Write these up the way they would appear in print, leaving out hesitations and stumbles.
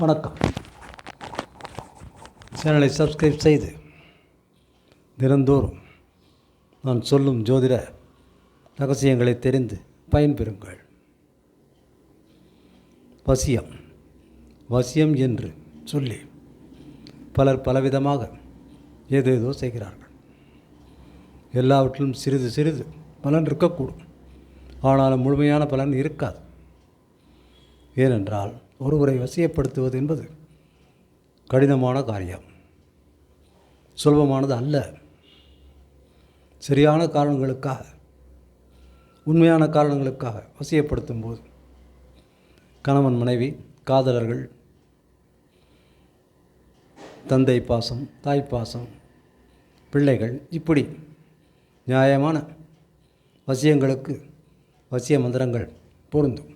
வணக்கம். சேனலை சப்ஸ்கிரைப் செய்து தினந்தோறும் நான் சொல்லும் ஜோதிட ரகசியங்களை தெரிந்து பயன்பெறுங்கள். வசியம் என்று சொல்லி பலர் பலவிதமாக ஏதேதோ செய்கிறார்கள். எல்லாவற்றிலும் சிறிது சிறிது பலன் இருக்கக்கூடும், ஆனாலும் முழுமையான பலன் இருக்காது. ஏனென்றால் ஒருவரை வசியப்படுத்துவது என்பது கடினமான காரியம், சுலபமானது அல்ல. சரியான காரணங்களுக்காக, உண்மையான காரணங்களுக்காக வசியப்படுத்தும் போது கணவன் மனைவி, காதலர்கள், தந்தை பாசம், தாய் பாசம், பிள்ளைகள், இப்படி நியாயமான வசியங்களுக்கு வசிய மந்திரங்கள் பொருந்தும்.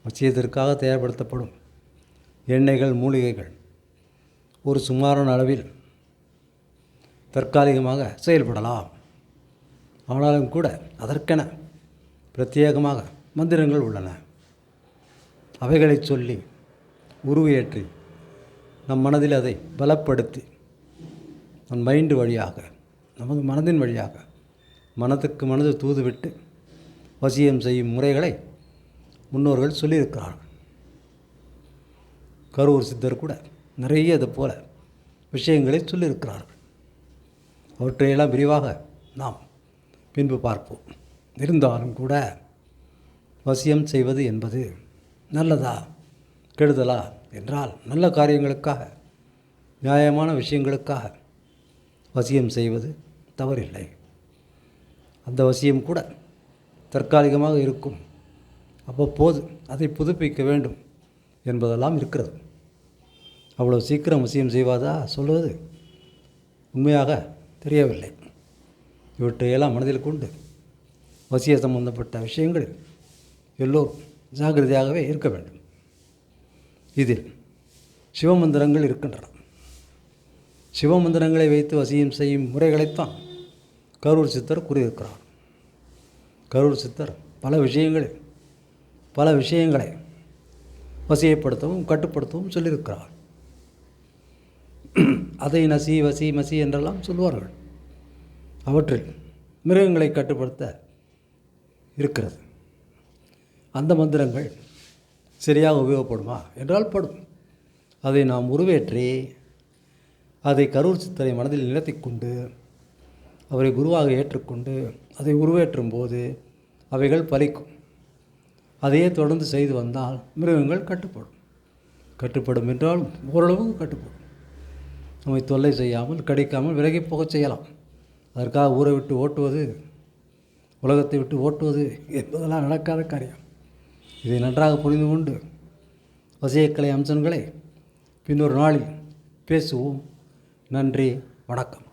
வசியத்திற்காக தேவைப்படுத்தப்படும் எண்ணெய்கள், மூலிகைகள் ஒரு சுமாரான அளவில் தற்காலிகமாக செயல்படலாம். ஆனாலும் கூட அதற்கென பிரத்யேகமாக மந்திரங்கள் உள்ளன. அவைகளை சொல்லி உருவேற்றி நம் மனதில் அதை பலப்படுத்தி நம் மைண்டு வழியாக, நமது மனதின் வழியாக மனதுக்கு மனது தூதுவிட்டு வசியம் செய்யும் முறைகளை முன்னோர்கள் சொல்லியிருக்கிறார்கள். கரூர் சித்தர் கூட நிறைய இது போல விஷயங்களை சொல்லியிருக்கிறார்கள். அவற்றையெல்லாம் விரிவாக நாம் பின்பு பார்ப்போம். இருந்தாலும் கூட வசியம் செய்வது என்பது நல்லதா கெடுதலா என்றால், நல்ல காரியங்களுக்காக, நியாயமான விஷயங்களுக்காக வசியம் செய்வது தவறில்லை. அந்த வசியம் கூட தற்காலிகமாக இருக்கும், அவ்வப்போது அதை புதுப்பிக்க வேண்டும் என்பதெல்லாம் இருக்கிறது. அவ்வளோ சீக்கிரம் வசியம் செய்வதா சொல்வது உண்மையாக தெரியவில்லை. இவற்றையெல்லாம் மனதில் கொண்டு வசிய சம்பந்தப்பட்ட விஷயங்களில் எல்லோரும் ஜாக்கிரதையாகவே இருக்க வேண்டும். இதில் சிவமந்திரங்கள் இருக்கின்றன. சிவமந்திரங்களை வைத்து வசியம் செய்யும் முறைகளைத்தான் கரூர் சித்தர் கூறியிருக்கிறார். கரூர் சித்தர் பல விஷயங்களை வசியப்படுத்தவும் கட்டுப்படுத்தவும் சொல்லியிருக்கிறார். அதை நசி, வசி, மசி என்றெல்லாம் சொல்வார்கள். அவற்றில் மிருகங்களை கட்டுப்படுத்த இருக்கிறது. அந்த மந்திரங்கள் சரியாக உபயோகப்படுமா என்றால் படும். அதை நாம் உருவேற்றி அதை கரூர் சித்தரை மனதில் நிறுத்தி கொண்டு அவரை குருவாக ஏற்றுக்கொண்டு அதை உருவேற்றும் போது அவைகள் பலிக்கும். அதையே தொடர்ந்து செய்து வந்தால் மிருகங்கள் கட்டுப்படும் என்றாலும் ஓரளவுக்கு கட்டுப்படும். நம்மை தொல்லை செய்யாமல், கடிக்காமல் விலகி போகச் செய்யலாம். அதற்காக ஊரை விட்டு ஓட்டுவது, உலகத்தை விட்டு ஓட்டுவது என்பதெல்லாம் நடக்காத காரியம். இதை நன்றாக புரிந்து கொண்டு வசியக்கலை அம்சங்களை பின்னொரு நாளில் பேசுவோம். நன்றி, வணக்கம்.